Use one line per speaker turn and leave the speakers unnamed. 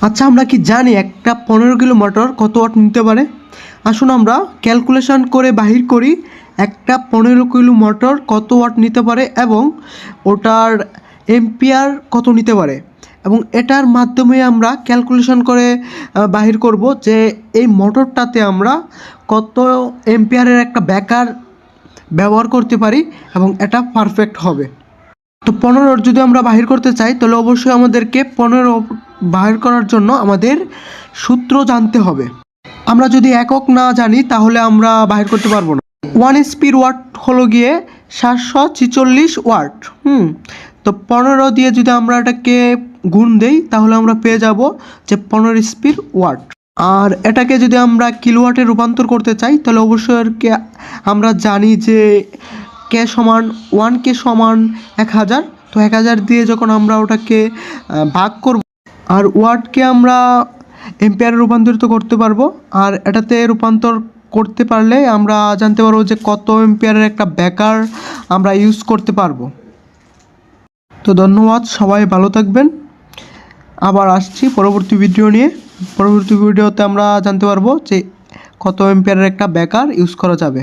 আচ্ছা, আমরা কি জানি একটা 15 কিলো মোটর কত ওয়াট নিতে পারে? আসুন আমরা ক্যালকুলেশন করে বাহির করি একটা 15 কিলো মোটর কত ওয়াট নিতে পারে এবং ওটার এম্পিয়ার কত নিতে পারে, এবং এটার মাধ্যমে আমরা ক্যালকুলেশন করে বাহির করব যে এই মোটরটাতে আমরা কত এম্পিয়ারের একটা ব্যাকার ব্যবহার করতে পারি এবং এটা পারফেক্ট হবে। তো 15 যদি আমরা বাহির করতে চাই তাহলে অবশ্যই আমাদেরকে 15 বাহির করার জন্য আমাদের সূত্র জানতে হবে। আমরা যদি একক না জানি তাহলে আমরা বাহির করতে পারবো না। 1 HP ওয়াট হলো গিয়ে 746 ওয়াট। তো 15 দিয়ে যদি আমরা এটাকে গুণ দেই তাহলে আমরা পেয়ে যাব যে 15 HP ওয়াট। আর এটাকে যদি আমরা কিলোওয়াটে রূপান্তর করতে চাই তাহলে অবশ্যই আমরা জানি যে কে সমান 1K সমান 1000। তো 1000 দিয়ে যখন আমরা ওটাকে ভাগ করব আর ওয়াটকে আমরা এম্পিয়ারে রূপান্তরিত করতে পারবো, আর এটাতে রূপান্তর করতে পারলে আমরা জানতে পারবো যে কত এম্পিয়ারের একটা ব্যাকার আমরা ইউজ করতে পারবো। তো ধন্যবাদ, সবাই ভালো থাকবেন। আবার আসছি পরবর্তী ভিডিও নিয়ে। পরবর্তী ভিডিওতে আমরা জানতে পারবো যে কত এম্পিয়ারের একটা ব্যাকার ইউজ করা যাবে।